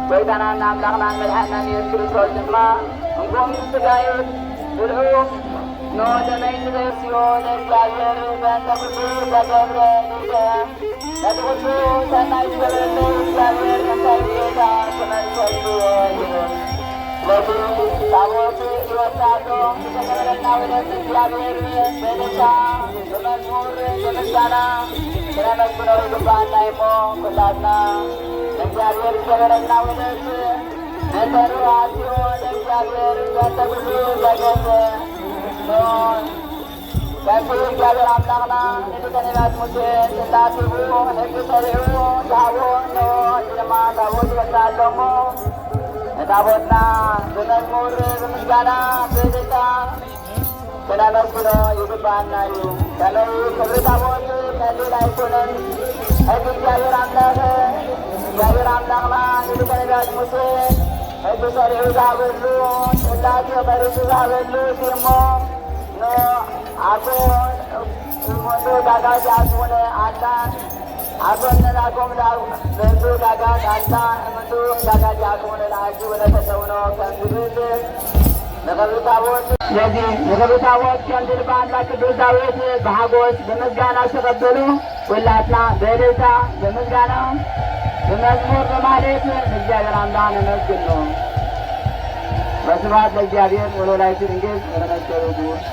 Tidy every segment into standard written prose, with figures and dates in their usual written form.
ويتنا نام لغنا ملحنا يذكر سوجما نقوم سجايد بالعو نو دمين سيون الكافر بنت خطوط كبر لا تقولوا سناي سبرنا الكافر كنتايدا كمان سويو لكن تابوت يوساتو سكرنا ولا الكافر بنتا بمزمور بمسانا كنا نقول كبان نايمو كلنا الكافر سكرنا ولا أنت راسيو الكافر بنت خطوط كبر كافر كافر عملاقنا نتكلمات مسلم تتعطبوا نكسرعوا تعبوا نو جرما تعبوا وتعلموا تعبونا بمزمور بمسكانا بيدتا كنا نذكر يدبانا يو كانوا كبر تعبوا كانوا لا يكونن هذه كافر عملاقنا نتكلمات مسلم نكسرعوا تعبوا تتعطبوا تعبوا تيمو no aku untuk gagal jasun anda aku nak aku untuk gagal anda untuk gagal jasun lagi boleh sesuatu kanjurude negara tawot jadi negara tawot yang di depan lagi dudawet bahagos demesgana sekabulu ulatna berita demesgana demesmur bemalet menjaga ramdan mesgino Wasmat lagi mulai tinggal orang terus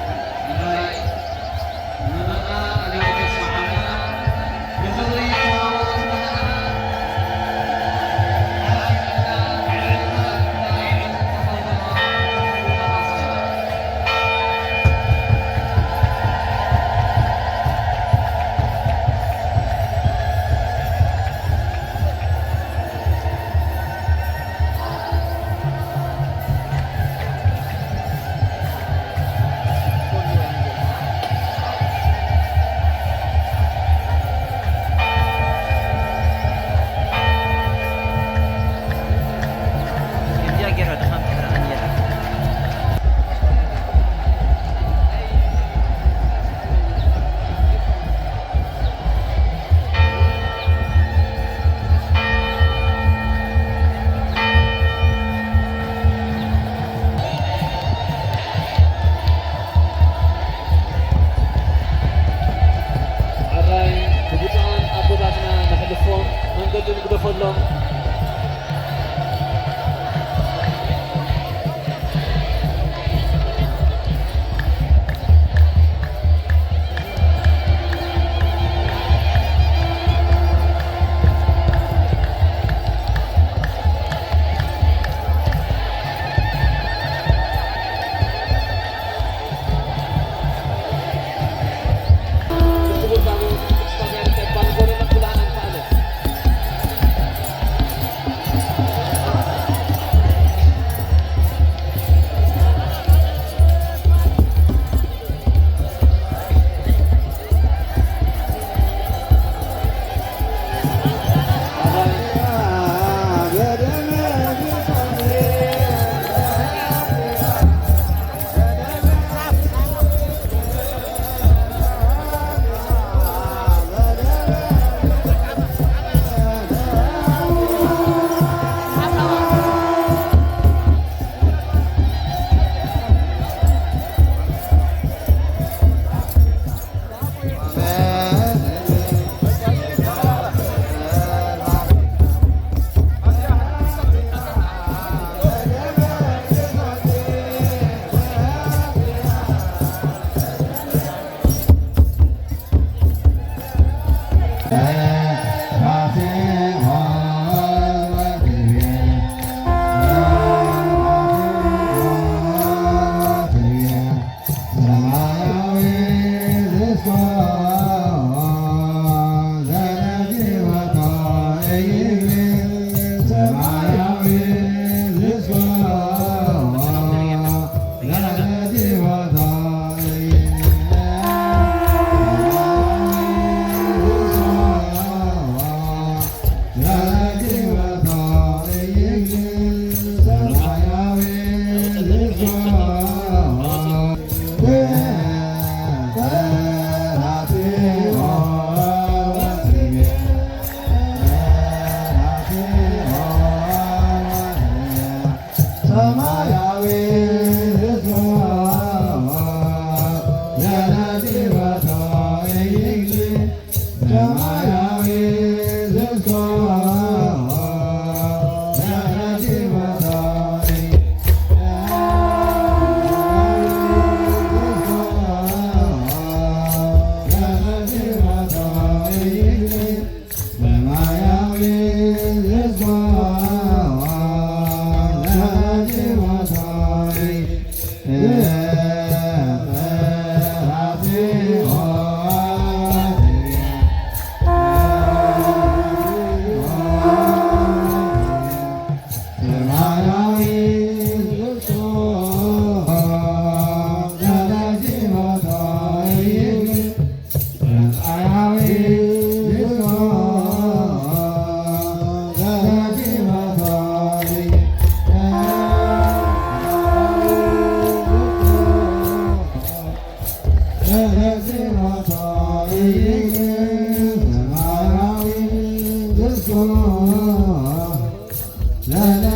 La la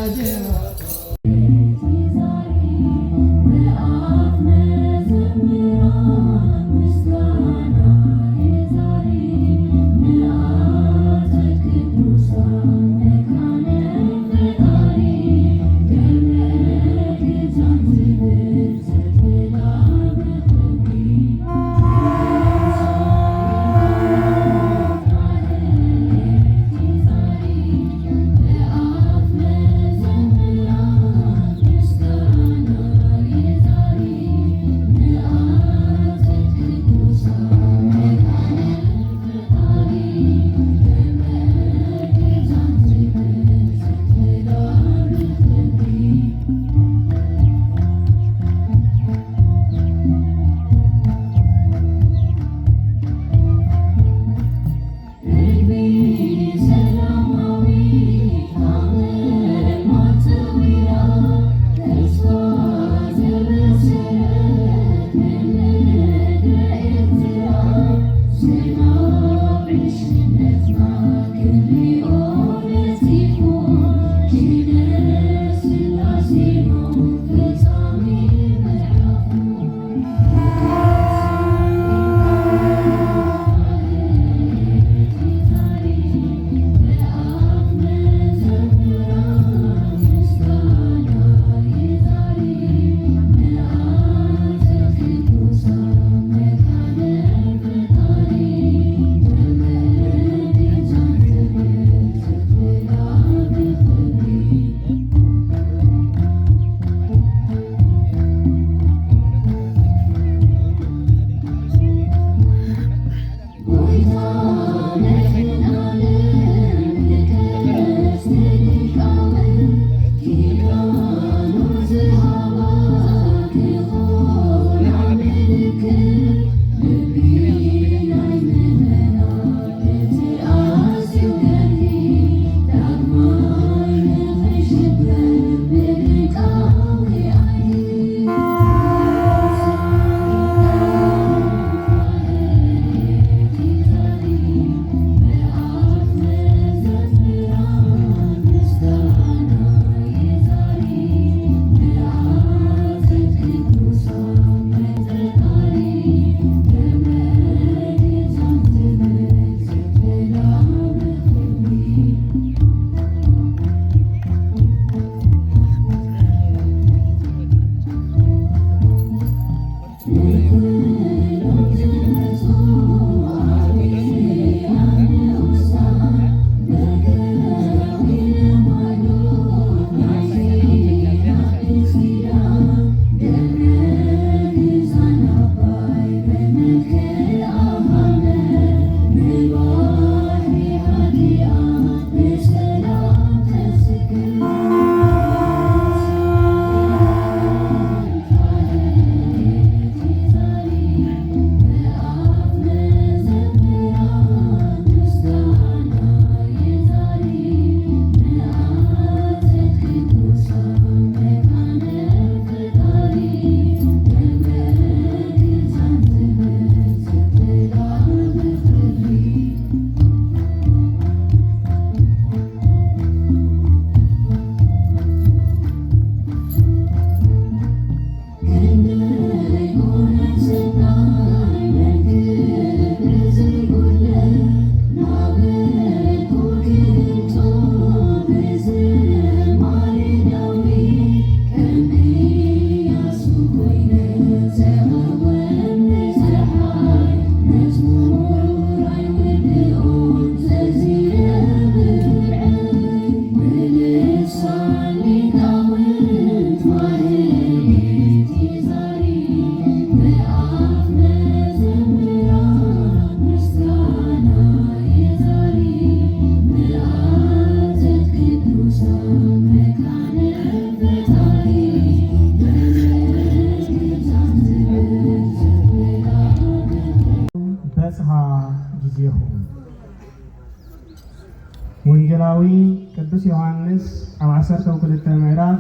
ወንጌላዊ ቅዱስ ዮሐንስ ኣብ 12 ምዕራፍ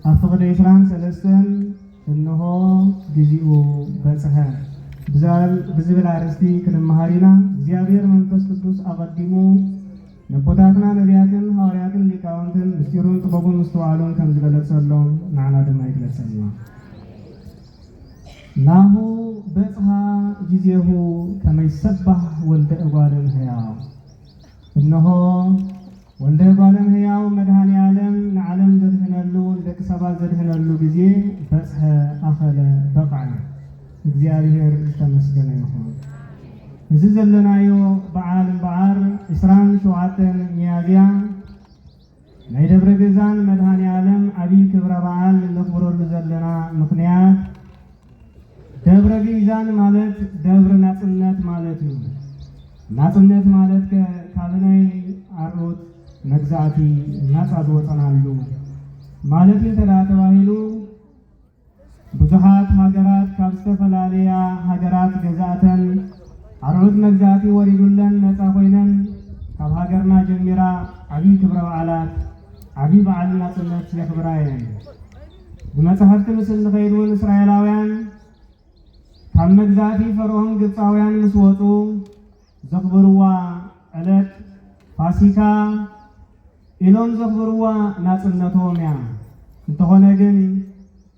ኣብ ፍቅደ 23 እንሆ ግዚኡ በጽሐ ብዝብል አርእስቲ ክንመሃሪና እግዚአብሔር መንፈስ ቅዱስ አቀዲሙ ነቦታትና ነቢያትን ሐዋርያትን ሊቃውንትን ምስጢሩን ጥበቡን ምስተዋሉን ከም ዝገለጸሎም ንዓና ድማ ይግለጸልና። ናሁ በጽሐ ጊዜሁ ከመይሰባህ ወልደ እጓለም ሕያው እነሆ ወልደ እጓለም ሕያው መድኃኔ ዓለም ንዓለም ዘድህነሉ ደቂ ሰባት ዘድህነሉ ጊዜ በጽሐ አኸለ በቅዐ እግዚአብሔር ተመስገነ ይሁን። እዚ ዘለናዮ በዓል በዓር 27 ሚያዝያ ናይ ደብረ ገዛን መድኃኔ ዓለም ዓብይ ክብረ በዓል ነኽብረሉ ዘለና ምክንያት ደብረ ገዛን ማለት ደብረ ናጽነት ማለት እዩ። ናጽነት ማለት ካብ ናይ አርዑት መግዛእቲ ናጻ ዝወፀናሉ ማለት እንተዳ ተባሂሉ ብዙሓት ሃገራት ካብ ዝተፈላለያ ሃገራት ገዛእተን አርዑት መግዛእቲ ወሪዱለን ነፃ ኮይነን ካብ ሃገርና ጀሚራ ዓብይ ክብረ በዓላት ዓብይ በዓል ናጽነት የኽብራ እየን። ብመጽሕፍቲ ምስሊ ንኸይድ እውን እስራኤላውያን ካብ መግዛእቲ ፈርዖን ግብፃውያን ምስ ወፁ ዘኽብርዋ ዕለት ፋሲካ ኢሎም ዘኽብርዋ ናጽነቶም እያ። እንተኾነ ግን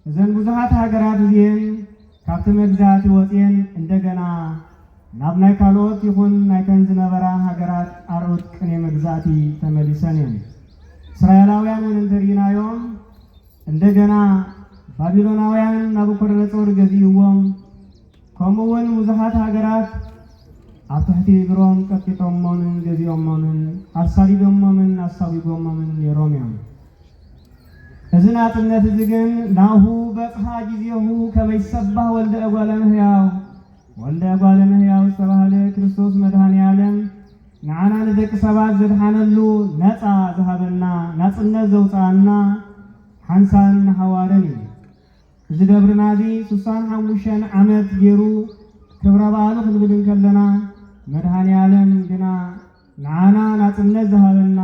እዘን ብዙሓት ሃገራት እዚአን ካብቲ መግዛእቲ ወፅየን እንደገና ናብ ናይ ካልኦት ይኹን ናይ ከን ዝነበራ ሃገራት አርዑት ቅኔ መግዛእቲ ተመሊሰን እየን። እስራኤላውያን እውን እንተሪእናዮም እንደገና ባቢሎናውያን ናቡከደነፆር ገዚእዎም ከምኡውን ብዙሓት ሃገራት ኣብ ትሕቲ እግሮም ቀጥቂጦሞምን ገዚኦሞምን ኣሳዲዶሞምን ኣሳዊጎሞምን ነይሮም እዮም። እዚ ናጽነት እዚ ግን ናሁ በጽሐ ጊዜሁ ከመይሰባህ ወልደ እጓለ እመሕያው ወልደ እጓለ እመሕያው ዝተባህለ ክርስቶስ መድኃኔ ዓለም ንዓና ንደቂ ሰባት ዘድሓነሉ ነፃ ዝሃበና ናጽነት ዘውፅአና ሓንሳን ሓዋርን እዩ። እዚ ደብርና እዚ 65 ዓመት ገይሩ ክብረ በዓሉ ክንብል ከለና መድኃኔ ዓለም ግና ንዓና ናጽነት ዝሃበና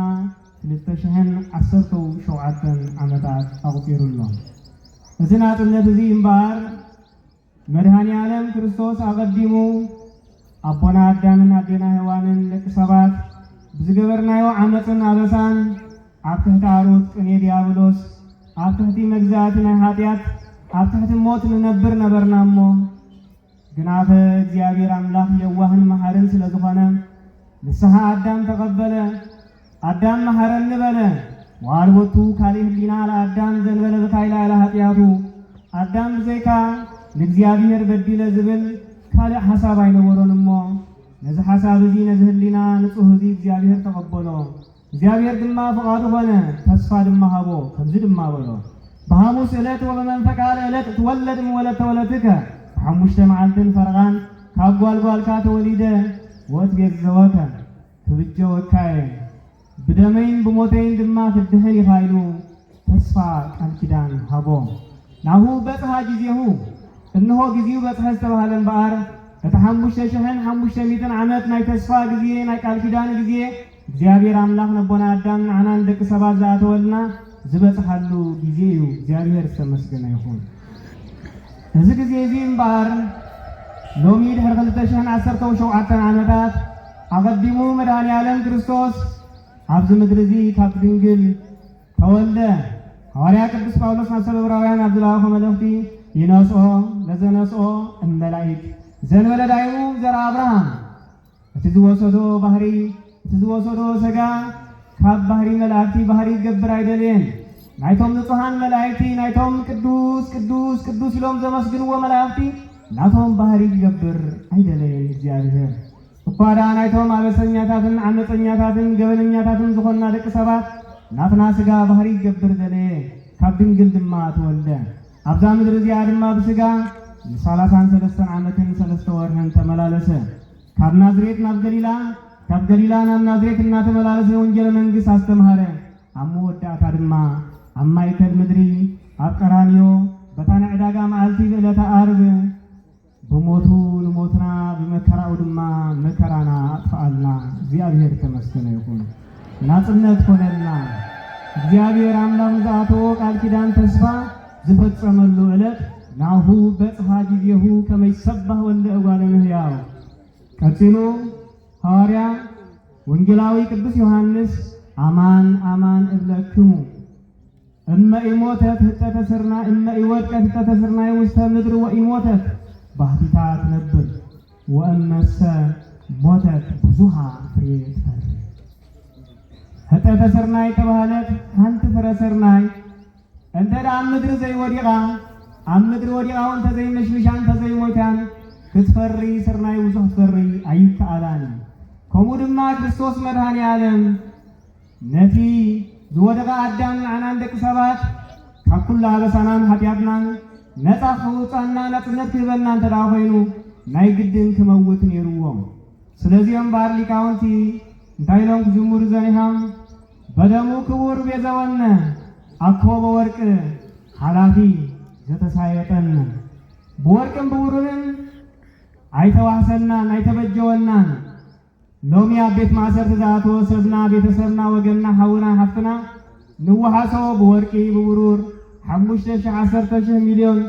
2017 ዓመታት ኣቑፂሩሎም። እዚ ናጽነት እዚ እምበኣር መድኃኔ ዓለም ክርስቶስ አቀዲሙ አቦና አዳምን አዴና ሔዋንን ደቂ ሰባት ብዝገበርናዮ ዓመፅን አበሳን ኣብ ትሕቲ አርዑት ቅኔ ዲያብሎስ ኣብ ትሕቲ መግዛእቲ ናይ ኃጢአት ኣብ ትሕቲ ሞት ንነብር ነበርና እሞ ግናፈ እግዚአብሔር አምላክ የዋህን መሐርን ስለዝኾነ ንስሐ አዳም ተቀበለ። አዳም መሐረኒ በለ ወአልቦቱ ካሊእ ህሊና ለአዳም ዘንበለ በካይላ ኢላ ኃጢአቱ አዳም ብዘይካ ንእግዚአብሔር በዲለ ዝብል ካልእ ሓሳብ ኣይነበሮን እሞ ነዚ ሓሳብ እዚ ነዚ ህሊና ንጹህ እዚ እግዚአብሔር ተቀበሎ። እግዚአብሔር ድማ ፍቃዱ ኾነ ተስፋ ድማ ሃቦ ከምዚ ድማ በሎ በሐሙስ ዕለት ወበመንፈቀ ዕለት ትወለድ እምወለተ ወለትከ ብሓሙሽተ መዓልትን ፈርቓን ካብ ጓልጓልካ ተወሊደ ወት ቤት ዘወከ ክብጀ ወካየ ብደመይን ብሞተይን ድማ ክድህን ይኻይሉ ተስፋ ቃል ኪዳን ሃቦ ናሁ በጽሐ ጊዜሁ እነሆ ጊዜው በጽሐ ዝተባህለ እምበኣር እቲ 5500 ዓመት ናይ ተስፋ ጊዜ ናይ ቃል ኪዳን ጊዜ እግዚአብሔር አምላክ ነቦና አዳም ንዓናን ደቂ ሰባት ዝኣተወልና ዝበጽሐሉ ጊዜ እዩ። እግዚአብሔር ዝተመስገነ ይኹን። እዚ ጊዜ እዚ እምበኣር ሎሚ ድሕሪ 2017 ዓመታት አቀዲሙ መድኃኔ ዓለም ክርስቶስ ኣብዚ ምድሪ እዚ ካብ ድንግል ተወልደ። ሐዋርያ ቅዱስ ጳውሎስ ናብ ሰብ ዕብራውያን ኣብ ዝለኣኾ መልእኽቲ ይነስኦ ለዘነስኦ እመላእክት ዘንበለ ዳይሙ ዘርአ አብርሃም እቲ ዝወሰዶ ባህሪ እቲ ዝወሰዶ ሥጋ ካብ ባህሪ መላእክቲ ባህሪ ይገብር ኣይደልየን። ናይቶም ንጹሃን መላእክቲ ናይቶም ቅዱስ ቅዱስ ቅዱስ ኢሎም ዘመስግንዎ መላእክቲ ናቶም ባህሪ ይገብር ኣይደልየን እግዚአብሔር እኳዳ ናይቶም አበሰኛታትን ዓመፀኛታትን ገበነኛታትን ዝኾንና ደቂ ሰባት ናትና ሥጋ ባህሪ ይገብር ደለየ ካብ ድንግል ድማ ተወልደ። ኣብዛ ምድሪ እዚኣ ድማ ብሥጋ 33 ዓመትን 3 ወርሕን ተመላለሰ። ካብ ናዝሬት ናብ ገሊላ ካብ ገሊላ ናብ ናዝሬት እናተመላለሰ ወንጌል መንግሥት አስተምሃረ። ኣብ መወዳእታ ድማ ኣብ ማእከል ምድሪ ኣብ ቀራንዮ በታነ ዕዳጋ መዓልቲ ብዕለተ ዓርብ ብሞቱ ንሞትና ብመከራኡ ድማ መከራና አጥፍአልና እግዚአብሔር ተመስገነ ይሁን። ናጽነት ሆነና እግዚአብሔር አምላክ ዛቶ ቃል ኪዳን ተስፋ ዝፈጸመሉ ዕለት ናሁ በጽሐ ጊዜሁ ከመ ይሰባህ ወልደ እጓለ እመሕያው። ቀጥሎ ሐዋርያ ወንጌላዊ ቅዱስ ዮሐንስ አማን አማን እብለክሙ እመ ኢሞተት ህጠተ ስርናይ እመ ኢወድቀት ህጠተ ስርናይ ውስተ ምድር ወኢሞተት ባሕቲታ ትነብር ወእመሰ ሞተት ብዙሃ ፍሬ ትፈሪ። ህጠተ ስርናይ ተባህለት ሓንቲ ፍረ ስርናይ እንተ ደኣ ምድሪ ዘይወዲቓ ኣብ ምድሪ ወዲቓው እንተ ዘይመሽምሻን እንተ ዘይሞታን ክትፈሪ ስርናይ ብዙሕ ትፈሪ ኣይከኣላን። ከምኡ ድማ ክርስቶስ መድኃኔ ዓለም ነቲ ዝወደቐ ኣዳም ንዓናን ደቂ ሰባት ካብ ኩሉ ኣበሳናን ሓጢኣትናን ነፃ ክውፃና ናጽነት ክህበና እንተ ደኣ ኮይኑ ናይ ግድን ክመውት ነይሩዎም። ስለዚኦም ባር ሊቃውንቲ እንታይ ኢሎም ክዝሙሩ ዘኒሖም በደሙ ክቡር ቤዘወነ አኮ በወርቅ ኃላፊ ዘተሳየጠን በወርቅም ብቡሩንን አይተዋሰናን አይተበጀወናን ሎሚ ቤት ማሰር ትዛቶ ሰብና ቤተሰብና ወገንና ሐውና ሐፍና ንዋሃሶ በወርቂ ብቡሩር 5,000 ሚሊዮን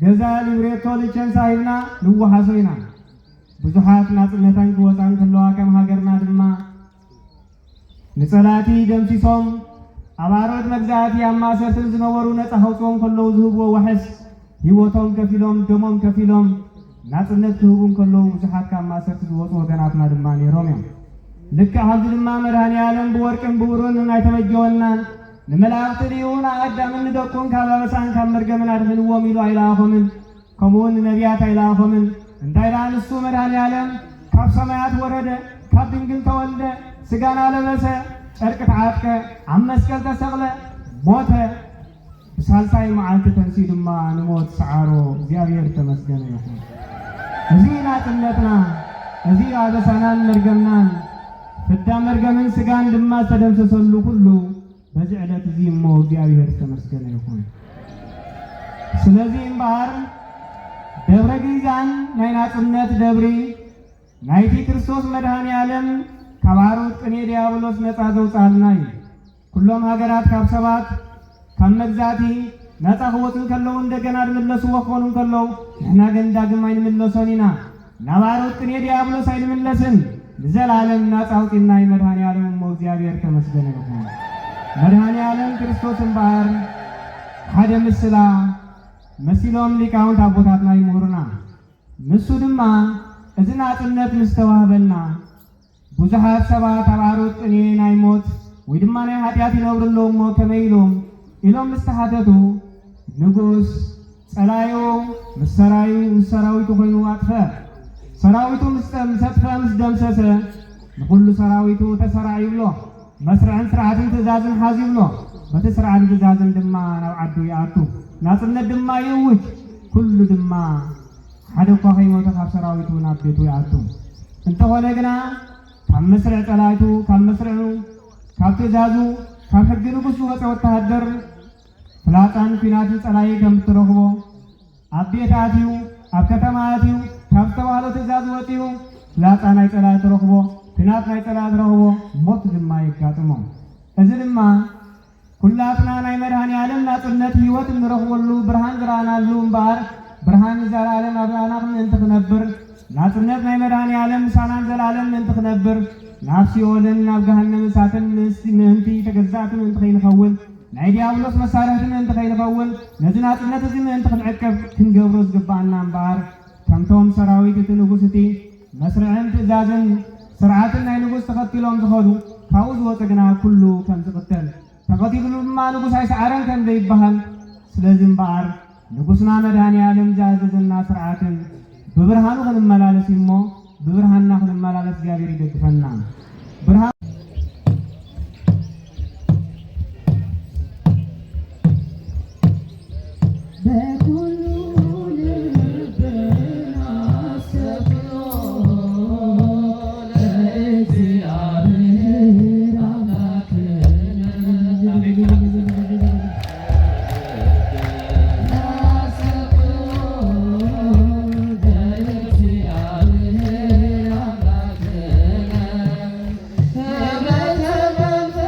ገዛ ሊብሬቶ ልቸንሳ ይብና ንዋሃሶ ኢና ብዙሓት ናጽነታን ክወፃን ከለዋ ከም ሃገርና ድማ ንጸላቲ ደምሲሶም አባሮት መግዛእቲ አማሰርትን ዝነበሩ ነፃ ኸውፅኦም ከለዉ ዝህብዎ ወሕስ ህይወቶም ከፊሎም ደሞም ከፊሎም ናጽነት ክህቡን ከለዉ ብዙሓት ካብ ማሰርቲ ዝወፁ ወገናትና ድማ ነይሮም እዮም። ልክዕ ከምዚ ድማ መድኃኔ ዓለም ብወርቅን ብቡሩርን ኣይተበጀወናን ንመላእኽቲ ድዩን ኣዳምን ንደቁን ካብ ኣበሳን ካብ መርገምን ኣድሕንዎም ኢሉ ኣይለኣኾምን። ከምኡውን ነቢያት ኣይለኣኾምን። እንታይ ደኣ ንሱ መድኃኔ ዓለም ካብ ሰማያት ወረደ፣ ካብ ድንግል ተወልደ፣ ስጋና ለበሰ፣ ጨርቅ ተዓጥቀ፣ ኣብ መስቀል ተሰቕለ፣ ሞተ፣ ብሳልሳይ መዓልቲ ተንሲ ድማ ንሞት ሰዓሮ። እግዚአብሔር ተመስገነ ይሁን። እዚ ናጽነትና እዚ ኣበሳናን መርገምናን ፍዳ መርገምን ስጋን ድማ ተደምሰሰሉ ሁሉ በዚ ዕለት እዚ እሞ እግዚአብሔር ተመስገነ ይሁን። ስለዚ እምበኣር ደብረ ጊዛን ናይ ናጽነት ደብሪ ናይቲ ክርስቶስ መድኃኔ ዓለም ካብ ዓሩት ቅኔ ዲያብሎስ ነፃ ዘውፃልና እዩ። ኩሎም ሃገራት ካብ ሰባት ካብ መግዛእቲ ነፃ ክወፁን ከለዉ እንደገና ድምለስዎ ክኾኑ ከለዉ ንሕና ግን ዳግም ኣይንምለሶን ኢና። ናብ ዓሩት ቅኔ ዲያብሎስ ኣይንምለስን። ንዘላለም ነፃ አውፂና መድኃኔ ዓለም እሞ እግዚአብሔር ተመስገነ ይሁን። መድኃኔ ዓለም ክርስቶስ እምበኣር ሓደ ምስላ መሲሎም ሊቃውንት ኣቦታትና ይምሁሩና። ንሱ ድማ እዚ ናጽነት ምስ ተዋህበና ብዙሓት ሰባት ኣብ ዓሩት ቅኔ ናይ ሞት ወይ ድማ ናይ ኃጢአት ይነብሩሎ እሞ ከመይ ኢሎም ምስ ተሓተቱ ንጉስ ጸላዩ ምስ ሰራዩ ምስ ሰራዊቱ ኮይኑ ኣጥፈ ሰራዊቱ ምስ ሰጥፈ ምስ ደምሰሰ ንኩሉ ሰራዊቱ ተሰራዕ ይብሎ መስርዕን ስርዓትን ትእዛዝን ሓዝ ይብሎ በቲ ስርዓትን ትእዛዝን ድማ ናብ ዓዱ ይኣቱ ናጽነት ድማ ይውጅ ኩሉ ድማ ሓደ እኳ ከይሞተ ካብ ሰራዊቱ ናብ ቤቱ ይኣቱ እንተኾነ ግና ካብ መስርዕ ጸላይቱ ካብ መስርዑ ካብ ትእዛዙ ካብ ሕጊ ንጉስ ዝወፀ ወተሃደር ፍላፃን ኩናትን ጸላይ ከም እትረኽቦ ኣብ ቤት ኣትዩ ኣብ ከተማ ኣትዩ ካብ ዝተባህሎ ትእዛዝ ወፂኡ ፍላፃ ናይ ጸላይ ትረኽቦ ኩናት ናይ ጸላይ ትረኽቦ ሞት ድማ ይጋጥሞ። እዚ ድማ ኩላትና ናይ መድኃኔ ዓለም ናጽነት ህይወት እንረኽበሉ ብርሃን ዝረኣናሉ እምበኣር ብርሃን ዘለዓለም ኣብናኹም ምእንቲ ክነብር ናጽነት ናይ መድኃኔ ዓለም ምሳናን ዘለዓለም ምእንቲ ክነብር ናብ ሲኦልን ናብ ገሃነም እሳትን ምእንቲ ተገዛእቲ ምእንቲ ከይንኸውን ናይ ዲያብሎስ መሳርሕቲ ምእንቲ ከይንኸውን ነዚ ናጽነት እዚ ምእንቲ ክንዕቀብ ክንገብሮ ዝግባአና እምበኣር ከምቶም ሰራዊት እቲ ንጉስ እቲ መስርዕን ትእዛዝን ስርዓትን ናይ ንጉስ ተኸቲሎም ዝኸዱ ካብኡ ዝወፀ ግና ኩሉ ከም ዝቕተል ተኸቲሉ ድማ ንጉስ ኣይሰዓረን ከም ዘይበሃል። ስለዚ እምበኣር ንጉስና መድኃኔ ዓለም ዝኣዘዘና ስርዓትን ብብርሃኑ ክንመላለስ እሞ ብብርሃንና ክንመላለስ እግዚአብሔር ይደግፈና። ብርሃን Amen.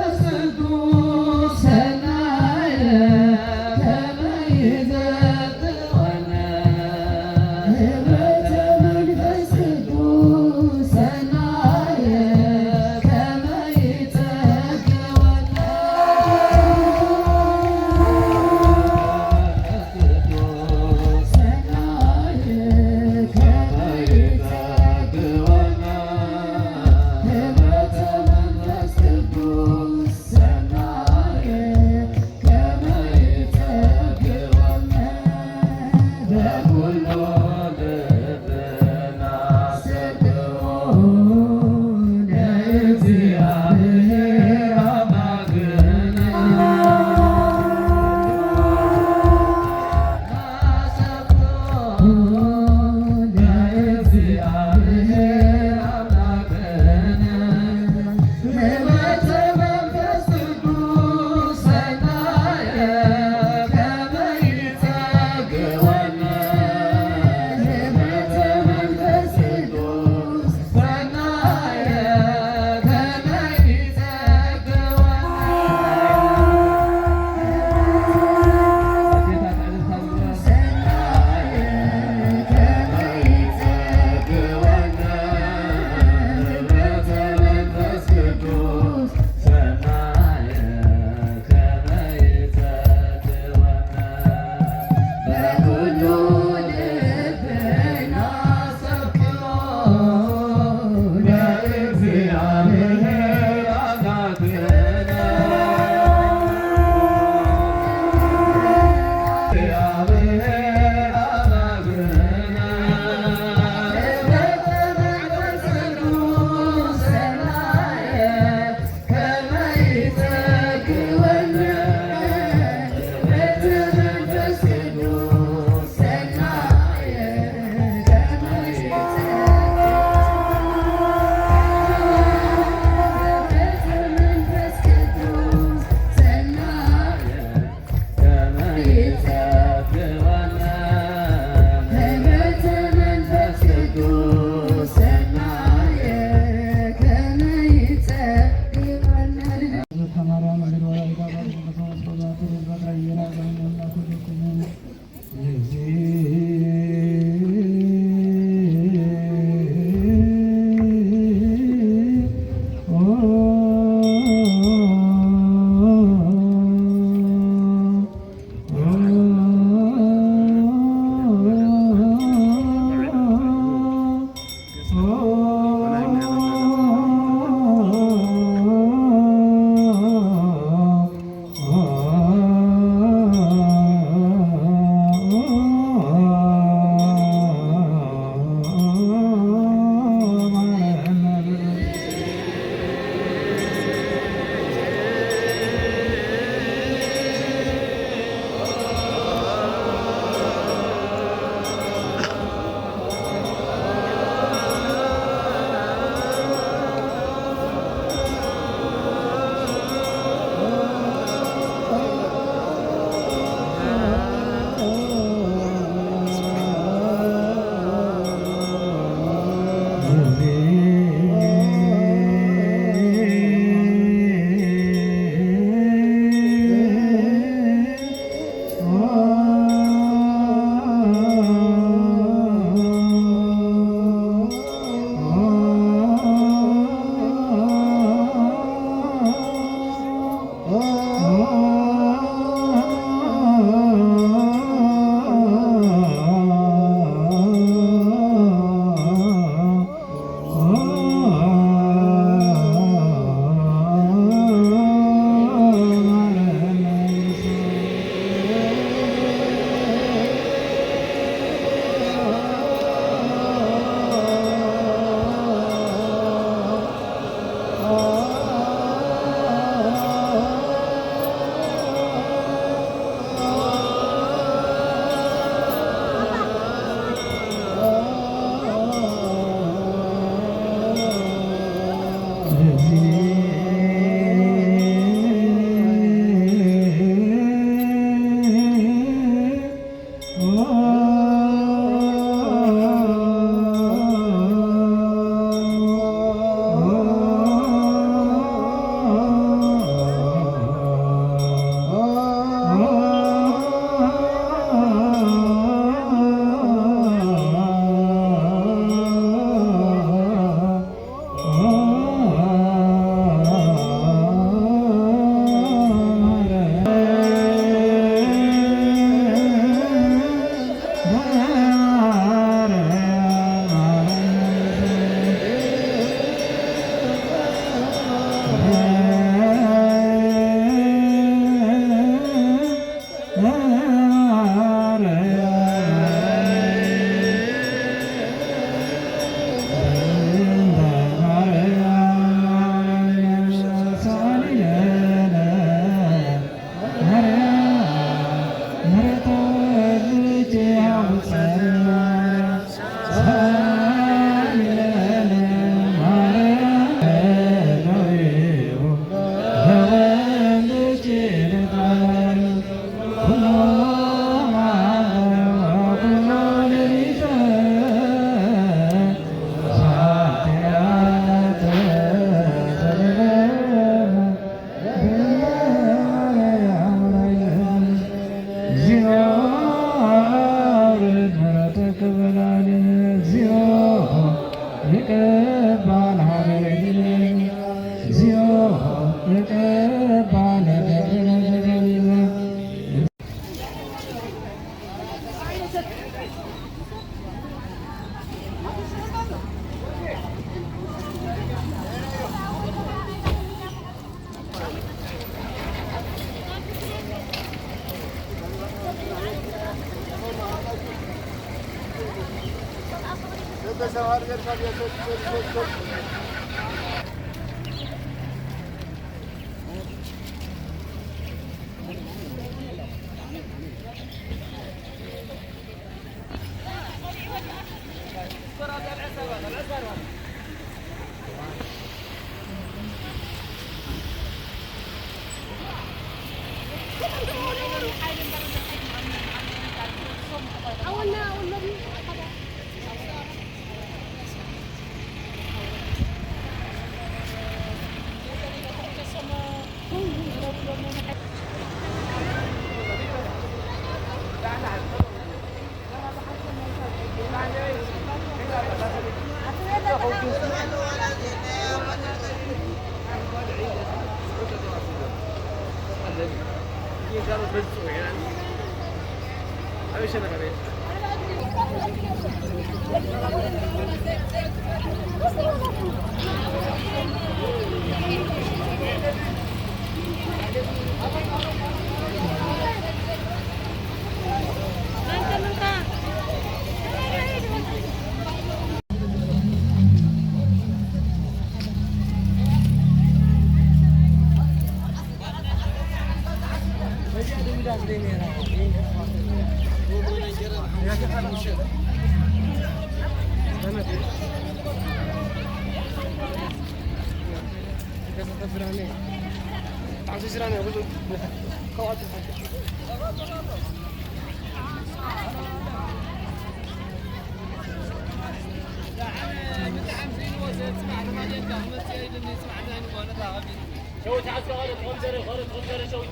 شو تعال غلط غلط غلط غلط شو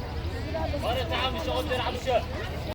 غلط تعال مش غلط تلعب الشارع